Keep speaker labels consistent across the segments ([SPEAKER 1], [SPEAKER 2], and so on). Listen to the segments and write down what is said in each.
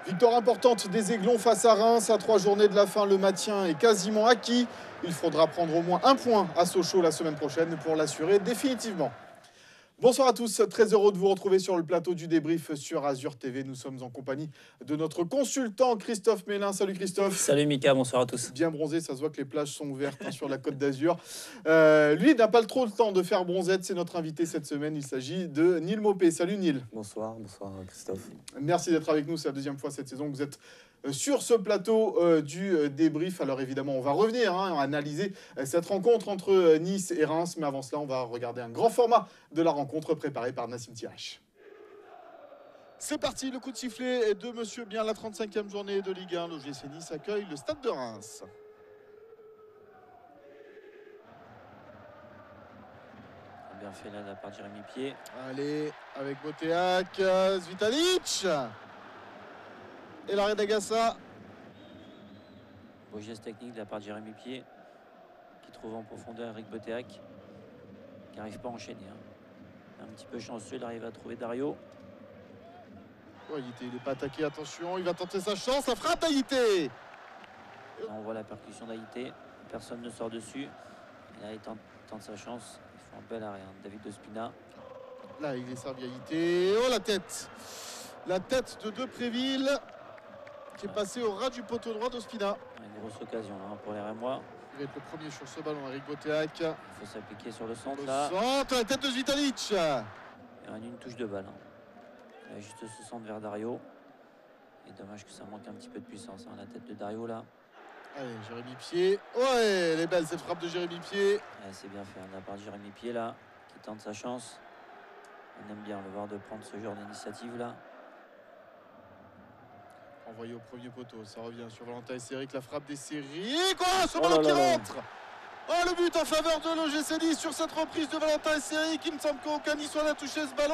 [SPEAKER 1] Victoire importante des Aiglons face à Reims. À 3 journées de la fin, le maintien est quasiment acquis. Il faudra prendre au moins un point à Sochaux la semaine prochaine pour l'assurer définitivement. Bonsoir à tous, très heureux de vous retrouver sur le plateau du débrief sur Azur TV. Nous sommes en compagnie de notre consultant Christophe Mélin. Salut Christophe.
[SPEAKER 2] Salut Mika, bonsoir à tous.
[SPEAKER 1] Bien bronzé, ça se voit que les plages sont ouvertes sur la côte d'Azur. Lui n'a pas trop le temps de faire bronzette, c'est notre invité cette semaine. Il s'agit de Neil Maupé. Salut Neil.
[SPEAKER 3] Bonsoir Christophe.
[SPEAKER 1] Merci d'être avec nous, c'est la deuxième fois cette saison que vous êtes sur ce plateau du débrief. Alors évidemment, on va revenir, analyser cette rencontre entre Nice et Reims. Mais avant cela, on va regarder un grand format de la rencontre préparée par Nassim Thierry. C'est parti, le coup de sifflet de Monsieur Bien, la 35e journée de Ligue 1. L'OGC Nice accueille le Stade de Reims.
[SPEAKER 2] Bien fait là de la part de Jérémy Pied.
[SPEAKER 1] Allez, avec Boteak, Zvitalic. Et l'arrêt d'Agassa.
[SPEAKER 2] Beau geste technique de la part de Jérémy Pied, qui trouve en profondeur Eric Boteak, qui n'arrive pas à enchaîner. Un petit peu chanceux, il arrive à trouver Dario.
[SPEAKER 1] Oh, il n'est pas attaqué, attention, il va tenter sa chance, la frappe d'Aïté.
[SPEAKER 2] On voit la percussion d'Aïté, personne ne sort dessus. Et là, il tente sa chance. Il fait un bel arrêt, David Ospina.
[SPEAKER 1] Là, il est servi Aïté. Oh, la tête. La tête de Depréville qui est passée au ras du poteau droit d'Ospina.
[SPEAKER 2] Une grosse occasion pour les Rémois.
[SPEAKER 1] Il va être le premier sur ce ballon, Eric Boteak.
[SPEAKER 2] Il faut s'appliquer sur le centre.
[SPEAKER 1] La tête de Zvitalic.
[SPEAKER 2] Il y a une touche de balle. Il a juste ce centre vers Dario. Et dommage que ça manque un petit peu de puissance. La tête de Dario là.
[SPEAKER 1] Allez, Jérémy Pied. Ouais, elle est belle cette frappe de Jérémy Pied.
[SPEAKER 2] C'est bien fait de la part de Jérémy Pied là, qui tente sa chance. On aime bien le voir de prendre ce genre d'initiative là.
[SPEAKER 1] Envoyé au premier poteau, ça revient sur Valentin Esseric, la frappe des séries. Quoi, ce ballon qui rentre. Oh, le but en faveur de l'OGC Nice sur cette reprise de Valentin Esseric. Il me semble qu'aucun Niçois n'a touché ce ballon.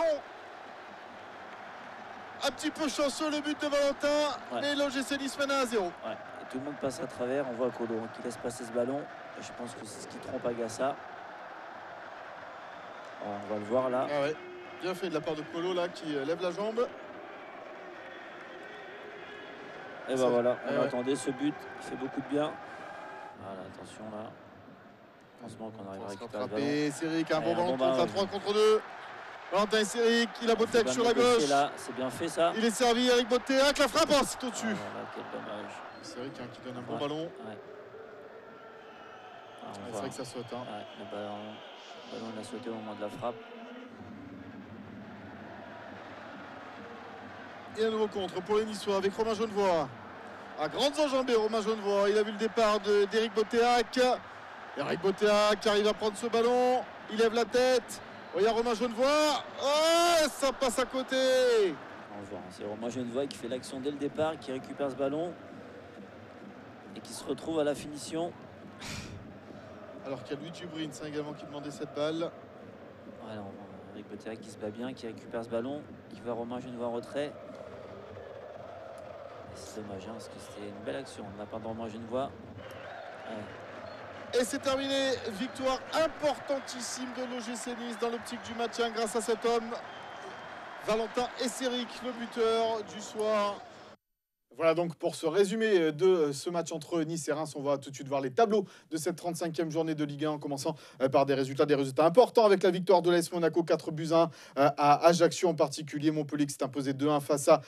[SPEAKER 1] Un petit peu chanceux le but de Valentin, mais l'OGC Nice mène à 0.
[SPEAKER 2] Et tout le monde passe à travers, on voit Colo qui laisse passer ce ballon. Et je pense que c'est ce qui trompe Agassa. On va le voir là.
[SPEAKER 1] Ah ouais, bien fait de la part de Colo là qui lève la jambe.
[SPEAKER 2] Et ben voilà, on attendait ce but, il fait beaucoup de bien. Voilà, attention là. Heureusement qu'on arrive à récupérer le ballon.
[SPEAKER 1] Esseric, un bon ballon contre à 3 contre 2. Valentin Esseric, il a Boteak sur la gauche.
[SPEAKER 2] C'est bien fait ça.
[SPEAKER 1] Il est servi avec Boteak, la frappe, c'est au-dessus.
[SPEAKER 2] Quel dommage.
[SPEAKER 1] Esseric qui donne un bon ballon. C'est vrai que ça saute.
[SPEAKER 2] Le ballon il a sauté au moment de la frappe.
[SPEAKER 1] Et un nouveau contre pour les Niçois avec Romain Genevoix. À grandes enjambées, Romain Genevoix. Il a vu le départ d'Eric Boteak. Eric Boteak arrive à prendre ce ballon. Il lève la tête. Oh, il y a Romain Genevoix. Oh, ça passe à côté.
[SPEAKER 2] On voit, c'est Romain Genevoix qui fait l'action dès le départ, qui récupère ce ballon et qui se retrouve à la finition.
[SPEAKER 1] Alors qu'il y a Louis Dubrins également qui demandait cette balle.
[SPEAKER 2] Voilà, Eric Boteak qui se bat bien, qui récupère ce ballon, qui va Romain Genevoix en retrait. C'est dommage parce que c'était une belle action de la part de Romain Genevoix.
[SPEAKER 1] Et c'est terminé, victoire importantissime de l'OGC Nice dans l'optique du maintien grâce à cet homme, Valentin Esseric, le buteur du soir. Voilà donc pour ce résumé de ce match entre Nice et Reims. On va tout de suite voir les tableaux de cette 35e journée de Ligue 1 en commençant par des résultats importants avec la victoire de l'AS Monaco 4-1 à Ajaccio en particulier. Montpellier qui s'est imposé 2-1 face à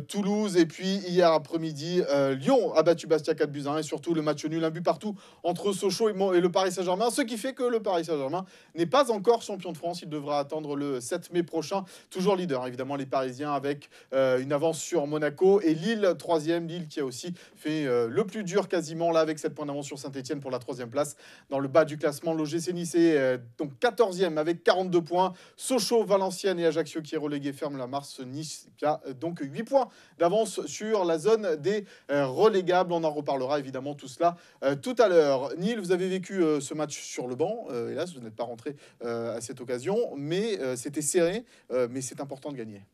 [SPEAKER 1] Toulouse. Et puis hier après-midi, Lyon a battu Bastia 4-1 et surtout le match nul, un but partout entre Sochaux et le Paris Saint-Germain. Ce qui fait que le Paris Saint-Germain n'est pas encore champion de France. Il devra attendre le 7 mai prochain. Toujours leader, évidemment, les Parisiens avec une avance sur Monaco et Lille 3e. Lille qui a aussi fait le plus dur quasiment là avec 7 points d'avance sur Saint-Etienne pour la 3e place. Dans le bas du classement, l'OGC Nice est donc 14e avec 42 points. Sochaux, Valenciennes et Ajaccio qui est relégué ferment la marche. Nice qui a donc 8 points d'avance sur la zone des relégables. On en reparlera évidemment tout cela tout à l'heure. Neil, vous avez vécu ce match sur le banc. Hélas, vous n'êtes pas rentré à cette occasion, mais c'était serré, mais c'est important de gagner.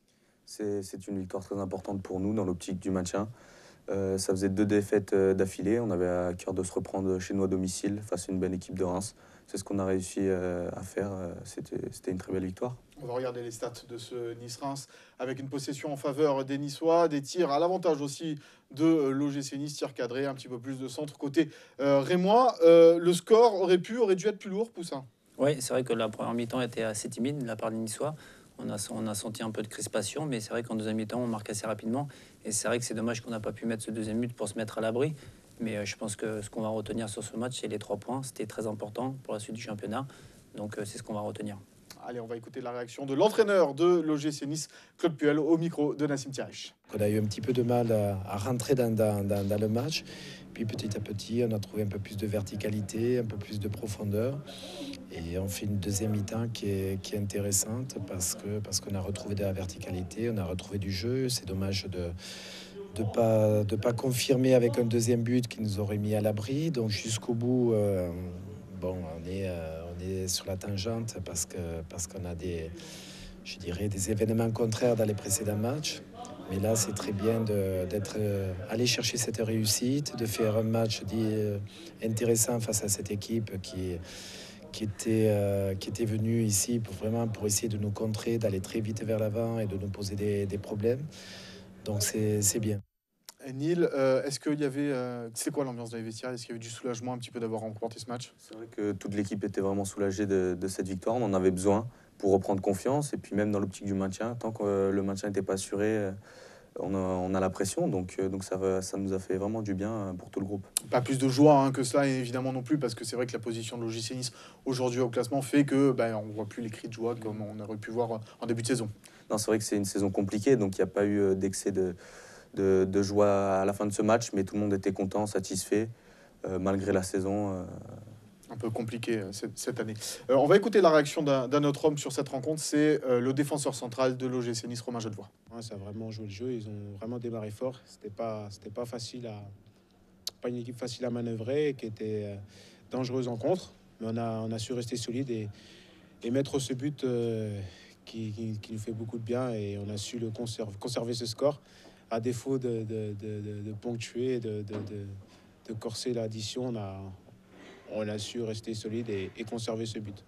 [SPEAKER 3] C'est une victoire très importante pour nous dans l'optique du maintien. Ça faisait 2 défaites d'affilée. On avait à cœur de se reprendre chez nous à domicile face à une bonne équipe de Reims. C'est ce qu'on a réussi à faire. C'était une très belle victoire.
[SPEAKER 1] On va regarder les stats de ce Nice-Reims avec une possession en faveur des Niçois, des tirs à l'avantage aussi de l'OGC Nice, tir cadré, un petit peu plus de centre côté rémois. Le score aurait dû être plus lourd, Poussin.
[SPEAKER 2] Oui, c'est vrai que la première mi-temps était assez timide de la part des Niçois. On a senti un peu de crispation, mais c'est vrai qu'en deuxième mi-temps, on marque assez rapidement. Et c'est vrai que c'est dommage qu'on n'a pas pu mettre ce deuxième but pour se mettre à l'abri. Mais je pense que ce qu'on va retenir sur ce match, c'est les 3 points. C'était très important pour la suite du championnat. Donc c'est ce qu'on va retenir.
[SPEAKER 1] Allez, on va écouter la réaction de l'entraîneur de l'OGC Nice, Claude Puel, au micro de Nassim Thierry.
[SPEAKER 4] On a eu un petit peu de mal à rentrer dans le match. Puis petit à petit, on a trouvé un peu plus de verticalité, un peu plus de profondeur. Et on fait une deuxième mi-temps qui est intéressante parce qu'on a retrouvé de la verticalité, on a retrouvé du jeu. C'est dommage de pas confirmer avec un deuxième but qui nous aurait mis à l'abri. Donc jusqu'au bout, on est sur la tangente parce qu'on a des événements contraires dans les précédents matchs. Mais là, c'est très bien d'être allé chercher cette réussite, de faire un match intéressant face à cette équipe qui était venue ici pour essayer de nous contrer, d'aller très vite vers l'avant et de nous poser des problèmes. Donc c'est bien.
[SPEAKER 1] Et Neil, est-ce qu'il y avait... c'est quoi l'ambiance dans les vestiaires? Est-ce qu'il y avait du soulagement un petit peu d'avoir remporté ce match?
[SPEAKER 3] C'est vrai que toute l'équipe était vraiment soulagée de cette victoire. On en avait besoin pour reprendre confiance. Et puis même dans l'optique du maintien, tant que le maintien n'était pas assuré, on a la pression. Donc ça nous a fait vraiment du bien pour tout le groupe.
[SPEAKER 1] Pas plus de joie que cela, évidemment non plus, parce que c'est vrai que la position de l'OGC Nice aujourd'hui au classement fait que on ne voit plus les cris de joie comme on aurait pu voir en début de saison.
[SPEAKER 3] Non, c'est vrai que c'est une saison compliquée, donc il n'y a pas eu d'excès de joie à la fin de ce match, mais tout le monde était content, satisfait, malgré la saison.
[SPEAKER 1] Un peu compliqué cette année. On va écouter la réaction d'un autre homme sur cette rencontre, c'est le défenseur central de l'OGC Nice, Romain Genevois.
[SPEAKER 5] Ouais, ça a vraiment joué le jeu, ils ont vraiment démarré fort. C'était pas facile pas une équipe facile à manœuvrer, qui était dangereuse en contre, mais on a su rester solide et mettre ce but qui nous fait beaucoup de bien, et on a su conserver ce score à défaut de ponctuer, de corser l'addition. On a su rester solide et conserver ce but.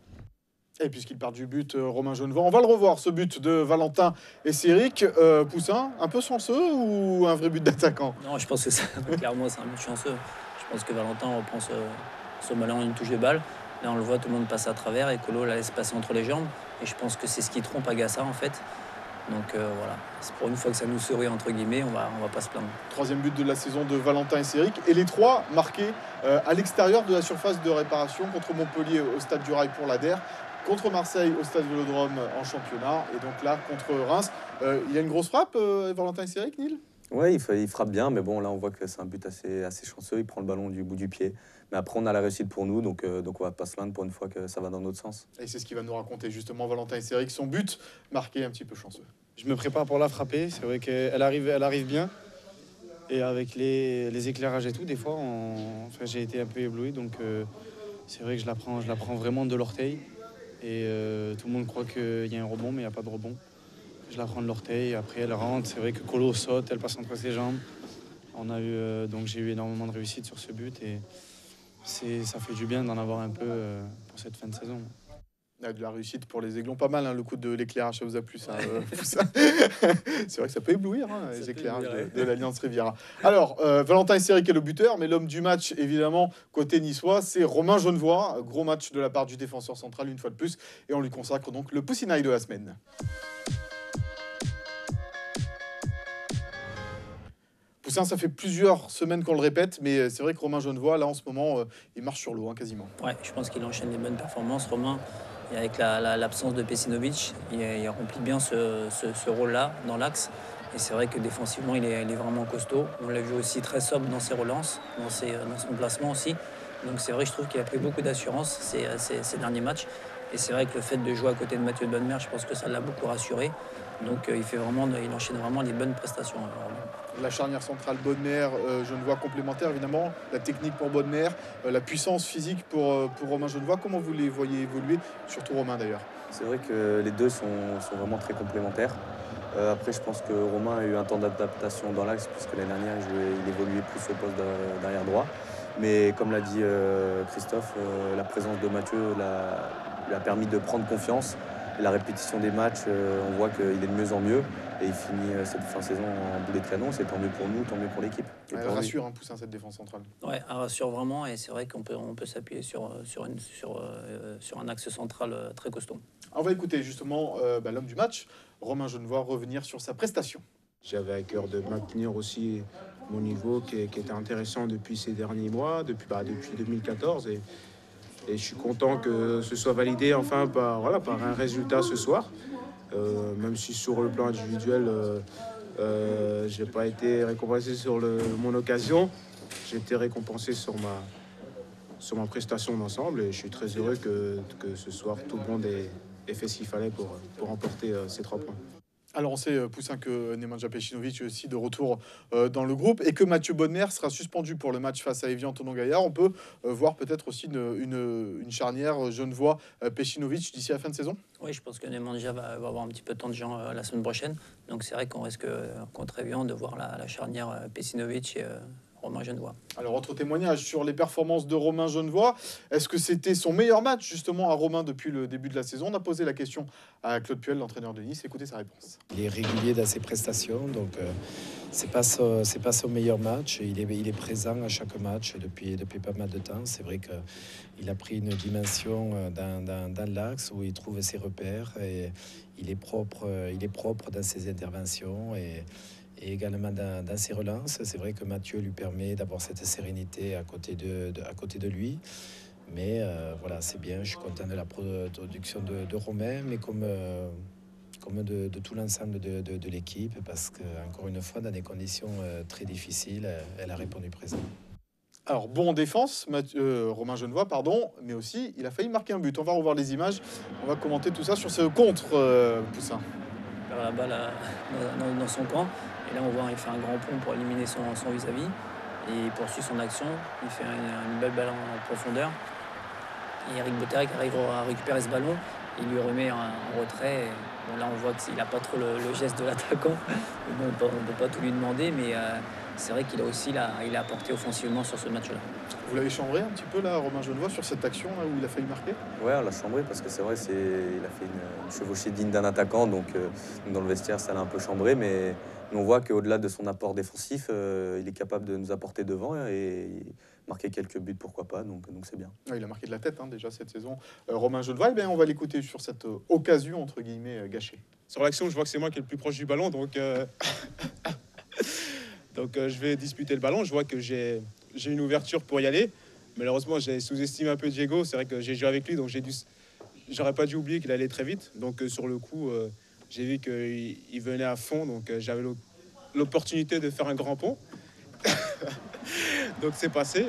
[SPEAKER 1] Et puisqu'il part du but, Romain Genevois, on va le revoir, ce but de Valentin et Céric. Poussin, un peu chanceux ou un vrai but d'attaquant?
[SPEAKER 2] Non, je pense que clairement, c'est un but chanceux. Je pense que Valentin reprend ce ballon, une touche de balle. Là, on le voit, tout le monde passe à travers et Colo la laisse passer entre les jambes. Et je pense que c'est ce qui trompe Agassa, en fait. Donc voilà, c'est pour une fois que ça nous sourit, entre guillemets, on va pas se plaindre.
[SPEAKER 1] Troisième but de la saison de Valentin et Céric. Et les trois marqués à l'extérieur de la surface de réparation, contre Montpellier au stade du Rail pour l'Ader, contre Marseille au stade Vélodrome en championnat, et donc là contre Reims. Il y a une grosse frappe, Valentin et Céric, Neil?
[SPEAKER 3] Oui, il frappe bien, mais bon, là on voit que c'est un but assez chanceux. Il prend le ballon du bout du pied. Mais après, on a la réussite pour nous, donc on va pas se plaindre pour une fois que ça va dans notre sens.
[SPEAKER 1] Et c'est ce qu'il va nous raconter justement, Valentin et Céric, son but marqué un petit peu chanceux.
[SPEAKER 6] Je me prépare pour la frapper, c'est vrai qu'elle arrive bien. Et avec les éclairages et tout, des fois, j'ai été un peu ébloui, donc c'est vrai que je la prends vraiment de l'orteil. Et tout le monde croit qu'il y a un rebond, mais il n'y a pas de rebond. Je la prends de l'orteil, après elle rentre. C'est vrai que Colo saute, elle passe entre ses jambes. Donc j'ai eu énormément de réussite sur ce but et ça fait du bien d'en avoir un peu pour cette fin de saison.
[SPEAKER 1] De la réussite pour les Aiglons, pas mal, le coup de l'éclairage, ça vous a plu, ça, ça. C'est vrai que ça peut éblouir, les éclairages de l'Alliance Riviera. Alors, Valentin et Céric est le buteur, mais l'homme du match, évidemment, côté niçois, c'est Romain Genevois. Gros match de la part du défenseur central, une fois de plus, et on lui consacre donc le Poussinaille de la semaine. Poussin, ça fait plusieurs semaines qu'on le répète, mais c'est vrai que Romain Genevois, là, en ce moment, il marche sur l'eau, quasiment.
[SPEAKER 2] Ouais, je pense qu'il enchaîne les bonnes performances, Romain. Et avec l'absence de Pesinovic, il remplit bien ce rôle-là dans l'axe. Et c'est vrai que défensivement, il est vraiment costaud. On l'a vu aussi très sobre dans ses relances, dans son placement aussi. Donc c'est vrai que je trouve qu'il a pris beaucoup d'assurance ces derniers matchs. Et c'est vrai que le fait de jouer à côté de Mathieu de Bonnemer, je pense que ça l'a beaucoup rassuré. Donc il enchaîne vraiment les bonnes prestations.
[SPEAKER 1] La charnière centrale Bonnemer, Genevois complémentaire évidemment, la technique pour Bonnemer, la puissance physique pour Romain Genevois. Comment vous les voyez évoluer, surtout Romain d'ailleurs?
[SPEAKER 3] C'est vrai que les deux sont vraiment très complémentaires. Après, je pense que Romain a eu un temps d'adaptation dans l'axe, puisque l'année dernière, il évoluait plus au poste d'arrière droit. Mais comme l'a dit Christophe, la présence de Mathieu lui a permis de prendre confiance la répétition des matchs, on voit qu'il est de mieux en mieux. Et il finit cette fin de saison en boulet de canon. C'est tant mieux pour nous, tant mieux pour l'équipe.
[SPEAKER 1] Elle rassure, Poussin, cette défense centrale.
[SPEAKER 2] Ouais, elle rassure vraiment. Et c'est vrai qu'on peut s'appuyer sur un axe central très costaud.
[SPEAKER 1] On va écouter justement l'homme du match, Romain Genevois, revenir sur sa prestation.
[SPEAKER 5] J'avais à cœur de maintenir aussi mon niveau qui était intéressant depuis ces derniers mois, depuis 2014. Et je suis content que ce soit validé enfin par un résultat ce soir. Même si sur le plan individuel, je n'ai pas été récompensé sur mon occasion, j'ai été récompensé sur ma prestation d'ensemble. Et je suis très heureux que ce soir, tout le monde ait fait ce qu'il fallait pour remporter ces 3 points.
[SPEAKER 1] Alors on sait, Poussin, que Nemanja Pecinovic est aussi de retour dans le groupe et que Mathieu Bodmer sera suspendu pour le match face à Evian Tonon-Gaillard. On peut voir peut-être aussi une charnière Genevois Pecinovic d'ici la fin de saison.
[SPEAKER 2] Oui, je pense que Nemanja va avoir un petit peu de temps de jeu la semaine prochaine. Donc c'est vrai qu'on risque contre Evian de voir la charnière Pecinovic et Romain Genevois.
[SPEAKER 1] Alors, autre témoignage sur les performances de Romain Genevois. Est-ce que c'était son meilleur match, justement, à Romain depuis le début de la saison? On a posé la question à Claude Puel, l'entraîneur de Nice. Écoutez sa réponse.
[SPEAKER 4] Il est régulier dans ses prestations, donc c'est pas son meilleur match. Il est présent à chaque match depuis pas mal de temps. C'est vrai qu'il a pris une dimension dans l'axe où il trouve ses repères et il est propre dans ses interventions et également dans ses relances. C'est vrai que Mathieu lui permet d'avoir cette sérénité à côté de lui. Mais voilà, c'est bien, je suis content de la production de Romain, mais comme de tout l'ensemble de l'équipe, parce qu'encore une fois, dans des conditions très difficiles, elle a répondu présent.
[SPEAKER 1] Alors, bon en défense, Romain Genevois, pardon, mais aussi, il a failli marquer un but. On va revoir les images, on va commenter tout ça sur ce contre, Poussin.
[SPEAKER 2] Il perd la balle dans son camp. Et là, on voit qu'il fait un grand pont pour éliminer son vis-à-vis. Et il poursuit son action. Il fait une belle balle en profondeur. Et Eric Boterek arrive à récupérer ce ballon. Il lui remet en retrait. Bon, là, on voit qu'il n'a pas trop le geste de l'attaquant. Bon, on ne peut pas tout lui demander, mais c'est vrai qu'il a aussi il a apporté offensivement sur ce match-là.
[SPEAKER 1] Vous l'avez chambré un petit peu, là, Romain Genevois, sur cette action là, où il a failli marquer?
[SPEAKER 3] Ouais, on l'a chambré parce que c'est vrai, il a fait une chevauchée digne d'un attaquant. Donc, dans le vestiaire, ça l'a un peu chambré. Mais on voit qu'au-delà de son apport défensif, il est capable de nous apporter devant et marquer quelques buts, pourquoi pas. Donc c'est bien.
[SPEAKER 1] Il a marqué de la tête déjà cette saison. Romain Genevois, on va l'écouter sur cette occasion, entre guillemets, gâchée.
[SPEAKER 7] Sur l'action, je vois que c'est moi qui est le plus proche du ballon. Donc je vais disputer le ballon. Je vois que j'ai une ouverture pour y aller. Malheureusement, j'ai sous-estimé un peu Diego. C'est vrai que j'ai joué avec lui, donc j'aurais pas dû oublier qu'il allait très vite. Donc sur le coup, j'ai vu qu'il venait à fond. Donc j'avais l'opportunité de faire un grand pont. Donc c'est passé.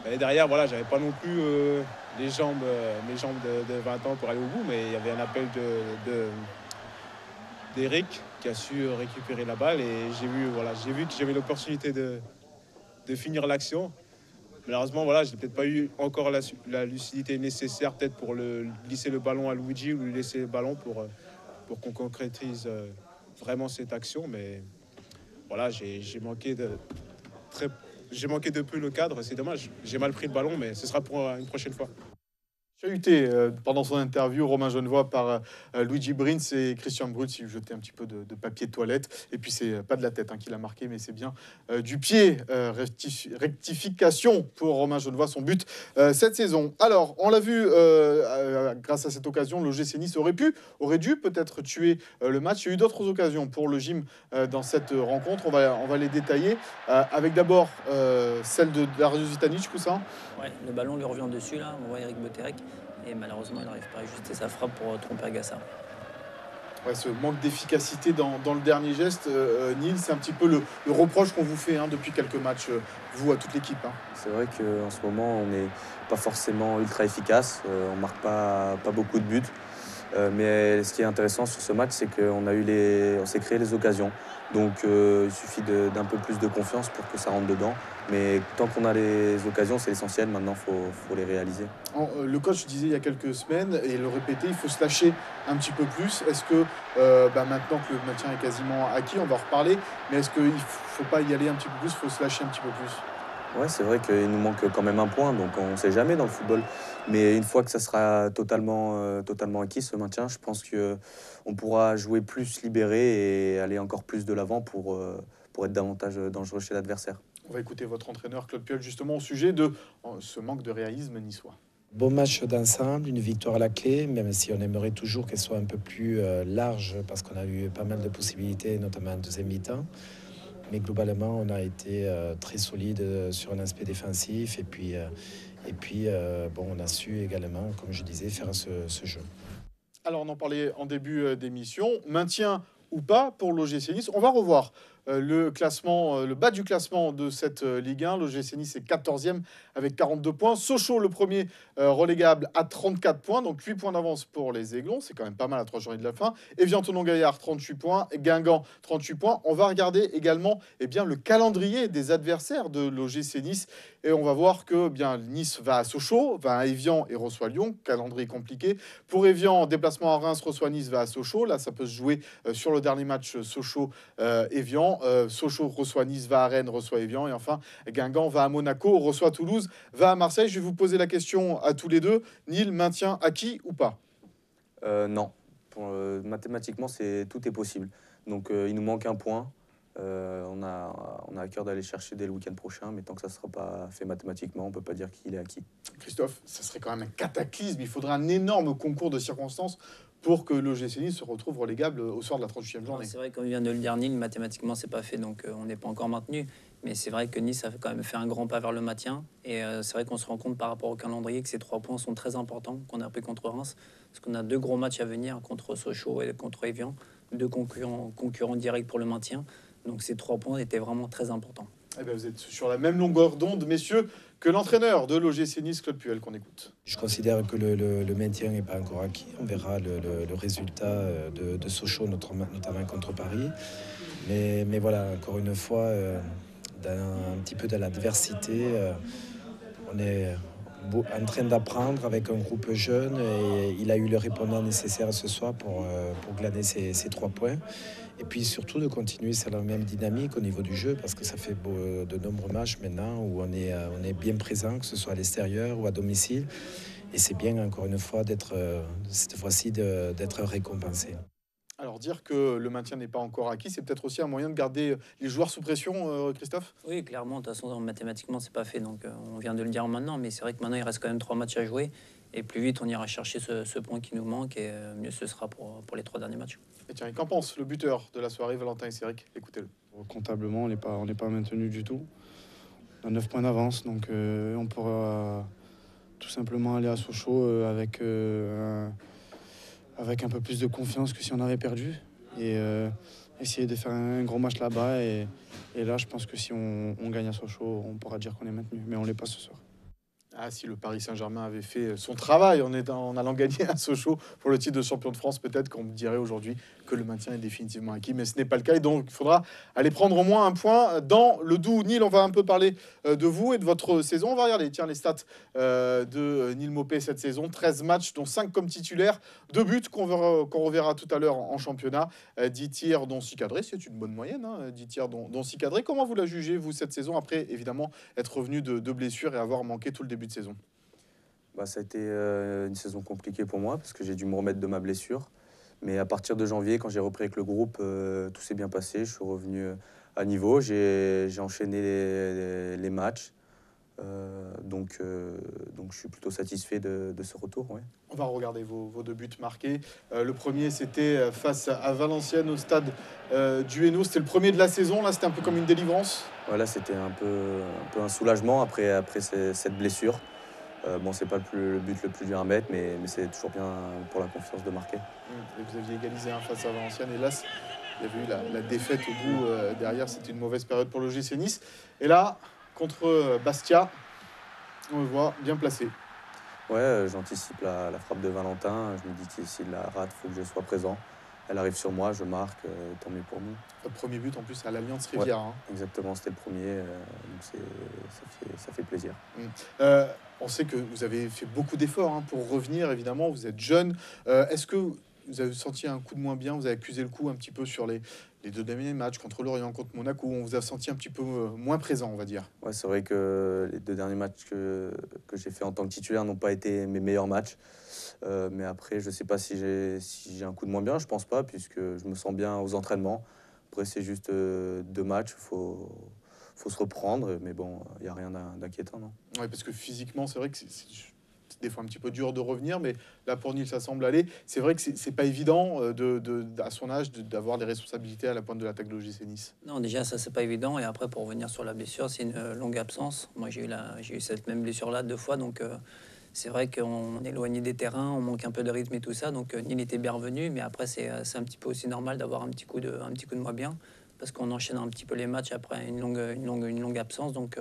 [SPEAKER 7] Et derrière, voilà, j'avais pas non plus mes jambes de 20 ans pour aller au bout, mais il y avait un appel d'Eric qui a su récupérer la balle et j'ai vu que j'avais l'opportunité de finir l'action. Malheureusement, voilà, j'ai peut-être pas eu encore la lucidité nécessaire peut-être pour glisser le ballon à Luigi ou lui laisser le ballon pour qu'on concrétise vraiment cette action. Mais voilà, j'ai manqué de peu le cadre, c'est dommage. J'ai mal pris le ballon, mais ce sera pour une prochaine fois.
[SPEAKER 1] Chahuté pendant son interview, Romain Genevois, par Luigi Brins et Christian Brutz. Il jetait un petit peu de papier de toilette. Et puis, c'est pas de la tête qu'il a marqué, mais c'est bien du pied. Rectification pour Romain Genevois, son but cette saison. Alors, on l'a vu, grâce à cette occasion, l'OGC Nice aurait dû peut-être tuer le match. Il y a eu d'autres occasions pour le gym dans cette rencontre. On va les détailler. Avec d'abord celle de Darius Vitanic, Poussin.
[SPEAKER 2] Ouais, le ballon lui revient dessus, là. On voit Eric Boterek. Et malheureusement, il n'arrive pas à ajuster sa frappe pour tromper Agassa.
[SPEAKER 1] Ouais, ce manque d'efficacité dans le dernier geste, Nils, c'est un petit peu le reproche qu'on vous fait depuis quelques matchs, vous, à toute l'équipe.
[SPEAKER 3] C'est vrai qu'en ce moment, on n'est pas forcément ultra efficace. On ne marque pas beaucoup de buts. Mais ce qui est intéressant sur ce match, c'est qu'on s'est créé les occasions. Donc il suffit d'un peu plus de confiance pour que ça rentre dedans. Mais tant qu'on a les occasions, c'est essentiel. Maintenant, faut les réaliser.
[SPEAKER 1] Le coach disait il y a quelques semaines, et le répétait, il faut se lâcher un petit peu plus. Est-ce que maintenant que le maintien est quasiment acquis, on va en reparler, mais est-ce qu'il ne faut pas y aller un petit peu plus, il faut se lâcher un petit peu plus?
[SPEAKER 3] Ouais, c'est vrai qu'il nous manque quand même un point, donc on ne sait jamais dans le football. Mais une fois que ça sera totalement acquis, ce maintien, je pense qu'on pourra jouer plus libéré et aller encore plus de l'avant pour être davantage dangereux chez l'adversaire.
[SPEAKER 1] On va écouter votre entraîneur Claude Puel justement au sujet de ce manque de réalisme niçois.
[SPEAKER 4] Bon match d'ensemble, une victoire à la clé, même si on aimerait toujours qu'elle soit un peu plus large parce qu'on a eu pas mal de possibilités, notamment en deuxième mi-temps. Mais globalement, on a été très solide sur un aspect défensif. Bon, on a su également, comme je disais, faire ce jeu.
[SPEAKER 1] Alors, on en parlait en début d'émission. Maintien ou pas pour l'OGC Nice. On va revoir le classement, le bas du classement de cette Ligue 1. L'OGC Nice est 14e avec 42 points. Sochaux, le premier relégable, à 34 points. Donc 8 points d'avance pour les Aiglons. C'est quand même pas mal à 3 journées de la fin. Evian-Tonon-Gaillard, 38 points. Guingamp, 38 points. On va regarder également le calendrier des adversaires de l'OGC Nice. Et on va voir que Nice va à Sochaux, va à Evian et reçoit Lyon. Calendrier compliqué. Pour Evian, déplacement à Reims, reçoit Nice, va à Sochaux. Là, ça peut se jouer sur le dernier match Sochaux-Evian. Sochaux reçoit Nice, va à Rennes, reçoit Evian. Et enfin, Guingamp va à Monaco, reçoit Toulouse, va à Marseille. Je vais vous poser la question à tous les deux. Nîmes, maintien acquis ou pas?
[SPEAKER 3] Non. Mathématiquement, tout est possible. Donc il nous manque un point. On a à cœur d'aller chercher dès le week-end prochain, mais tant que ça ne sera pas fait mathématiquement, on ne peut pas dire qu'il est acquis.
[SPEAKER 1] Christophe, ça serait quand même un cataclysme. Il faudrait un énorme concours de circonstances pour que l'OGC Nice se retrouve relégable au soir de la 38e journée.
[SPEAKER 2] C'est vrai, comme vient de le dire Nîmes, mathématiquement, c'est pas fait, donc on n'est pas encore maintenu. Mais c'est vrai que Nice a quand même fait un grand pas vers le maintien. Et c'est vrai qu'on se rend compte par rapport au calendrier que ces 3 points sont très importants qu'on a pris contre Reims. Parce qu'on a 2 gros matchs à venir contre Sochaux et contre Evian. 2 concurrents directs pour le maintien. Donc ces 3 points étaient vraiment très importants.
[SPEAKER 1] Eh bien, vous êtes sur la même longueur d'onde, messieurs, que l'entraîneur de l'OGC Nice, Claude Puel, qu'on écoute.
[SPEAKER 4] Je considère que le maintien n'est pas encore acquis. On verra le résultat de Sochaux, notamment contre Paris. Mais voilà, encore une fois, un petit peu de l'adversité, on est en train d'apprendre avec un groupe jeune et il a eu le répondant nécessaire ce soir pour glaner ces 3 points. Et puis surtout de continuer sur la même dynamique au niveau du jeu parce que ça fait de nombreux matchs maintenant où on est bien présent, que ce soit à l'extérieur ou à domicile. Et c'est bien encore une fois cette fois-ci d'être récompensé.
[SPEAKER 1] Alors dire que le maintien n'est pas encore acquis, c'est peut-être aussi un moyen de garder les joueurs sous pression, Christophe?
[SPEAKER 2] Oui, clairement, de toute façon, mathématiquement, c'est pas fait. Donc on vient de le dire maintenant, mais c'est vrai que maintenant, il reste quand même 3 matchs à jouer. Et plus vite, on ira chercher ce point qui nous manque et mieux ce sera pour les 3 derniers matchs.
[SPEAKER 1] Et tiens, qu'en pense le buteur de la soirée, Valentin Esséric? Écoutez-le.
[SPEAKER 6] Comptablement, on n'est pas maintenu du tout. On a 9 points d'avance, donc on pourra tout simplement aller à Sochaux avec un peu plus de confiance que si on avait perdu. Et essayer de faire un gros match là-bas. Et là, je pense que si on gagne à Sochaux, on pourra dire qu'on est maintenu. Mais on ne l'est pas ce soir.
[SPEAKER 1] Ah, si le Paris Saint-Germain avait fait son travail en allant gagner à Sochaux pour le titre de champion de France, peut-être qu'on me dirait aujourd'hui que le maintien est définitivement acquis, mais ce n'est pas le cas. Et donc, il faudra aller prendre au moins un point dans le Doubs. Nîmes, on va un peu parler de vous et de votre saison. On va regarder les stats de Nîmes Mopé cette saison. 13 matchs, dont 5 comme titulaire. 2 buts qu'on reverra tout à l'heure en championnat. 10 tirs, dont 6 cadrés. C'est une bonne moyenne, 10 tirs, dont 6 cadrés. Comment vous la jugez, vous, cette saison, après, évidemment, être revenu de blessures et avoir manqué tout le début de saison?
[SPEAKER 3] Ça a été une saison compliquée pour moi parce que j'ai dû me remettre de ma blessure. Mais à partir de janvier, quand j'ai repris avec le groupe, tout s'est bien passé. Je suis revenu à niveau. J'ai enchaîné les matchs. Donc je suis plutôt satisfait de ce retour. Ouais.
[SPEAKER 1] On va regarder vos 2 buts marqués. Le premier, c'était face à Valenciennes au stade du Hainaut. C'était le premier de la saison. Là, c'était un peu comme une délivrance.
[SPEAKER 3] Voilà, c'était un peu un soulagement après cette blessure. C'est pas le but le plus dur à mettre, mais c'est toujours bien pour la confiance de marquer.
[SPEAKER 1] Et vous aviez égalisé face à Valenciennes. Hélas, il y avait eu la défaite au bout. Derrière, c'était une mauvaise période pour le l'OGC Nice. Et là, contre Bastia, on le voit bien placé.
[SPEAKER 3] Ouais, j'anticipe la frappe de Valentin. Je me dis que s'il la rate, il faut que je sois présent. Elle arrive sur moi, je marque, tant mieux pour nous.
[SPEAKER 1] Le premier but en plus à l'Alliance Rivière.
[SPEAKER 3] Ouais, exactement, c'était le premier, donc ça fait plaisir.
[SPEAKER 1] On sait que vous avez fait beaucoup d'efforts pour revenir, évidemment, vous êtes jeune. Est-ce que vous avez senti un coup de moins bien? Vous avez accusé le coup un petit peu sur
[SPEAKER 8] les 2 derniers matchs contre Lorient, contre Monaco, on vous a senti un petit peu moins présent, on va dire.
[SPEAKER 3] Ouais, c'est vrai que les 2 derniers matchs que j'ai fait en tant que titulaire n'ont pas été mes meilleurs matchs. Mais après, je ne sais pas si j'ai un coup de moins bien. Je pense pas, puisque je me sens bien aux entraînements. Après, c'est juste 2 matchs. Faut se reprendre. Mais bon, il n'y a rien d'inquiétant, non.
[SPEAKER 8] Ouais, parce que physiquement, c'est vrai que c'est des fois un petit peu dur de revenir, mais là, pour Nîmes, ça semble aller. C'est vrai que c'est pas évident, à son âge, d'avoir des responsabilités à la pointe de l'attaque de l'OGC Nice.
[SPEAKER 2] Non, déjà, ça, c'est pas évident. Et après, pour revenir sur la blessure, c'est une longue absence. Moi, j'ai eu cette même blessure-là 2 fois. Donc, c'est vrai qu'on est éloigné des terrains, on manque un peu de rythme et tout ça. Donc, Nîmes était bien revenu. Mais après, c'est un petit peu aussi normal d'avoir un petit coup de moins bien. Parce qu'on enchaîne un petit peu les matchs après une longue absence. Donc,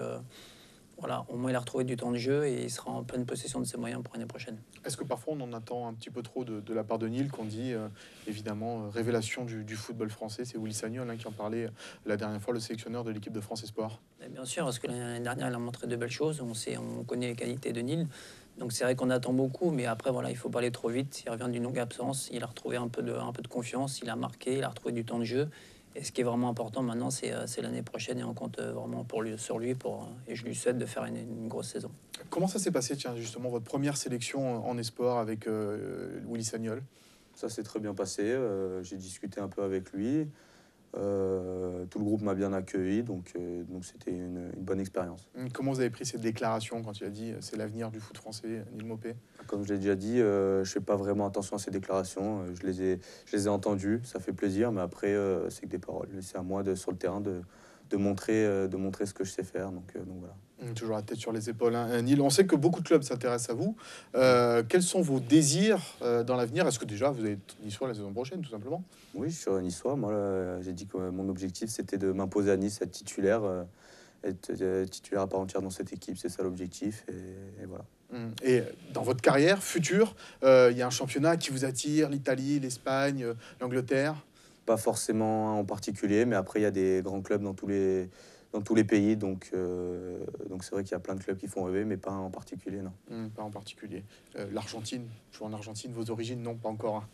[SPEAKER 2] voilà, au moins il a retrouvé du temps de jeu et il sera en pleine possession de ses moyens pour l'année prochaine.
[SPEAKER 8] Est-ce que parfois on en attend un petit peu trop de la part de Nîmes, qu'on dit évidemment révélation du football français? C'est Willy Sagnol qui en parlait la dernière fois, le sélectionneur de l'équipe de France Espoir.
[SPEAKER 2] Et bien sûr, parce que l'année dernière il a montré de belles choses, on connaît les qualités de Nîmes. Donc c'est vrai qu'on attend beaucoup, mais après voilà, il faut pas aller trop vite. Il revient d'une longue absence, il a retrouvé un peu de confiance, il a marqué, il a retrouvé du temps de jeu. Et ce qui est vraiment important maintenant, c'est l'année prochaine et on compte vraiment sur lui et je lui souhaite de faire une grosse saison.
[SPEAKER 8] Comment ça s'est passé, tiens, justement, votre première sélection en espoir avec Willy Sagnol?
[SPEAKER 3] Ça s'est très bien passé. J'ai discuté un peu avec lui. Tout le groupe m'a bien accueilli, donc c'était une bonne expérience.
[SPEAKER 8] Comment vous avez pris cette déclaration quand il a dit c'est l'avenir du foot français, Nîmes Maupay?
[SPEAKER 3] Comme je l'ai déjà dit, je fais pas vraiment attention à ces déclarations. Je les ai entendues, ça fait plaisir, mais après, c'est que des paroles. C'est à moi, sur le terrain, de montrer ce que je sais faire. Donc voilà.
[SPEAKER 8] Toujours la tête sur les épaules, hein. Nîmes, on sait que beaucoup de clubs s'intéressent à vous. Quels sont vos désirs dans l'avenir? Est-ce que déjà vous allez être niçois la saison prochaine, tout simplement?
[SPEAKER 3] Oui, je suis niçois. Moi, j'ai dit que mon objectif, c'était de m'imposer à Nice, être titulaire à part entière dans cette équipe. C'est ça l'objectif, et voilà.
[SPEAKER 8] Et dans votre carrière future, il y a un championnat qui vous attire, l'Italie, l'Espagne, l'Angleterre?
[SPEAKER 3] Pas forcément en particulier, mais après, il y a des grands clubs dans tous les pays. Donc c'est vrai qu'il y a plein de clubs qui font rêver, mais pas en particulier, non.
[SPEAKER 8] Pas en particulier. L'Argentine, jouer en Argentine, vos origines, non, pas encore.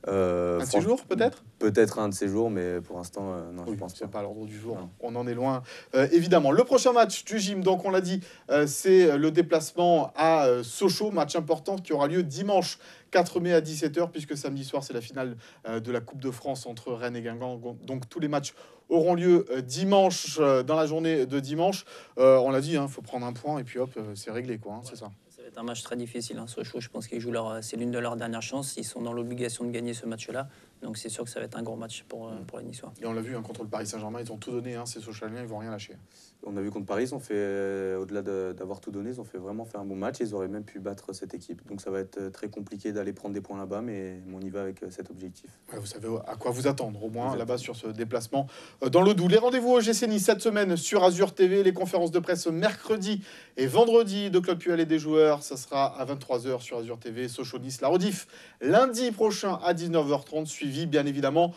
[SPEAKER 3] Un
[SPEAKER 8] de ces jours, peut-être?
[SPEAKER 3] Peut-être un de ces jours, mais pour l'instant, non,
[SPEAKER 8] Oui,
[SPEAKER 3] je pense
[SPEAKER 8] c'est
[SPEAKER 3] pas.
[SPEAKER 8] pas à l'ordre du jour.
[SPEAKER 3] Non.
[SPEAKER 8] On en est loin, évidemment. Le prochain match du gym, donc on l'a dit, c'est le déplacement à Sochaux, match important qui aura lieu dimanche 4 mai à 17h, puisque samedi soir, c'est la finale de la Coupe de France entre Rennes et Guingamp. Donc tous les matchs auront lieu dimanche, dans la journée de dimanche. On l'a dit, faut prendre un point et puis hop, c'est réglé, quoi, c'est ça.
[SPEAKER 2] Ça va être un match très difficile. Sochaux, je pense qu'ils jouent c'est l'une de leurs dernières chances. Ils sont dans l'obligation de gagner ce match-là. Donc c'est sûr que ça va être un gros match pour les Niçois.
[SPEAKER 8] Et on l'a vu contre le Paris Saint-Germain, ils ont tout donné. Ces Sochaliens, ils vont rien lâcher.
[SPEAKER 3] On a vu contre Paris, ils ont fait, au-delà d'avoir tout donné, ils ont vraiment fait un bon match. Ils auraient même pu battre cette équipe. Donc ça va être très compliqué d'aller prendre des points là-bas, mais on y va avec cet objectif.
[SPEAKER 8] Ouais, vous savez à quoi vous attendre, au moins là-bas sur ce déplacement dans le Doubs. Les rendez-vous au GC Nice cette semaine sur Azur TV, les conférences de presse mercredi et vendredi de Claude Puel et des joueurs. Ça sera à 23h sur Azur TV, Sochaux Nice. La rediff lundi prochain à 19h30, suivi bien évidemment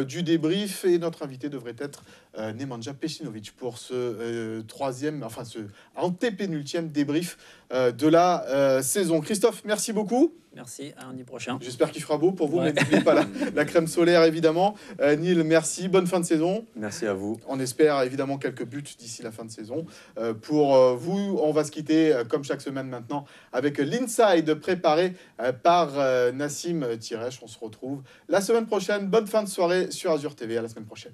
[SPEAKER 8] du débrief. Et notre invité devrait être Nemanja Pecinovic pour ce troisième, enfin ce antépénultième débrief de la saison. Christophe, merci beaucoup.
[SPEAKER 2] Merci, à lundi prochain.
[SPEAKER 8] J'espère qu'il fera beau pour vous,
[SPEAKER 2] Ouais.
[SPEAKER 8] mais n'oubliez pas la crème solaire, évidemment. Neil, merci. Bonne fin de saison.
[SPEAKER 3] Merci à vous.
[SPEAKER 8] On espère évidemment quelques buts d'ici la fin de saison. Pour vous, on va se quitter comme chaque semaine maintenant avec l'Inside préparé par Nassim Tiresh. On se retrouve la semaine prochaine. Bonne fin de soirée sur Azur TV. À la semaine prochaine.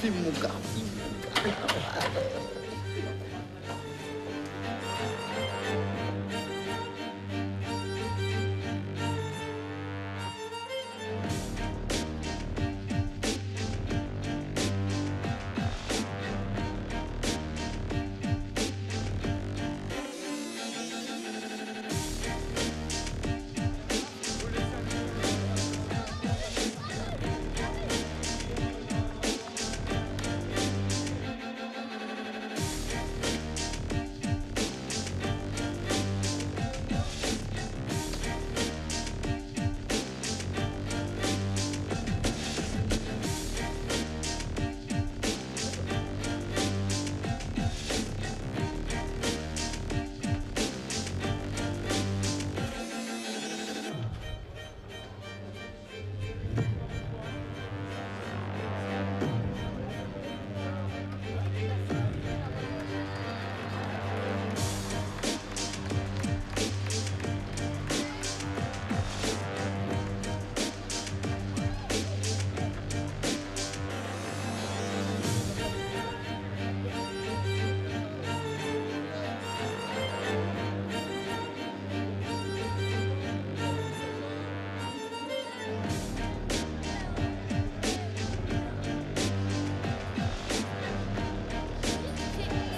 [SPEAKER 8] Filme mon gars.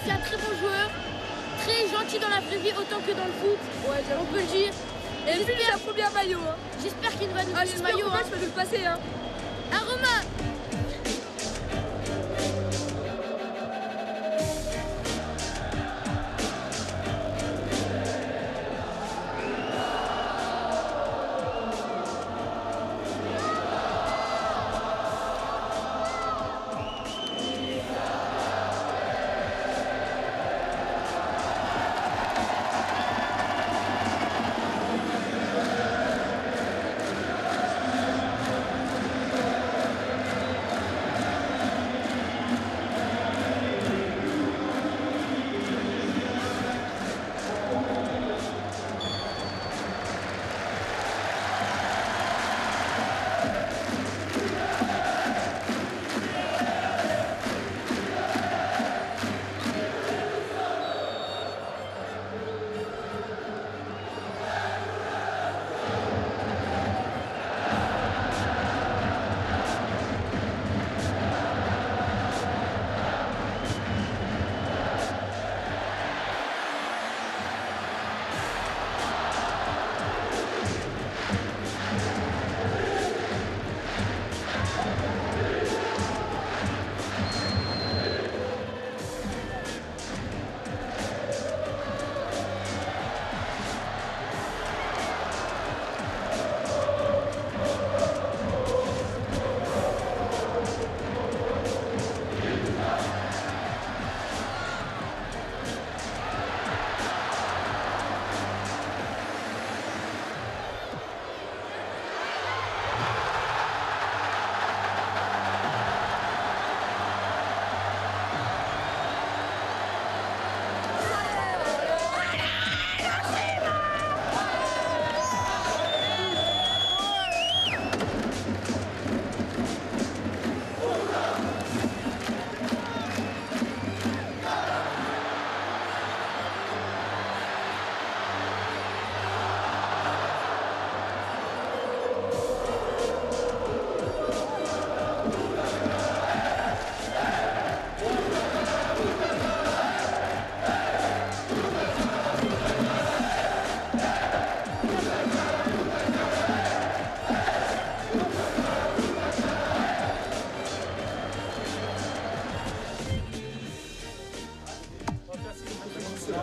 [SPEAKER 9] C'est un très bon joueur, très gentil dans la vraie vie autant que dans le foot, ouais, on peut le dire. Et puis il a le premier maillot. Hein. J'espère qu'il va nous donner le maillot. Je vais nous le passer. Hein. Un Romain.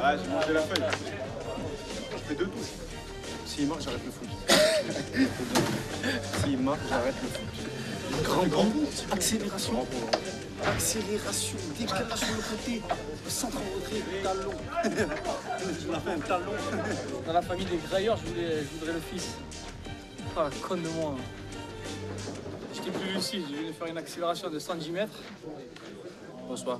[SPEAKER 7] Ah, j'ai mangé la feuille. Je fais 2 touches. S'il marque, j'arrête le foot. S'il marque, j'arrête le foot. Grand, accélération. Accélération, décalage sur le côté, centre en retrait, talon. Tu m'as fait un talon.
[SPEAKER 10] Dans la famille des grailleurs, je voudrais le fils. Ah, con de moi. J'étais plus lucide, je voulais faire une accélération de 110 mètres. Bonsoir.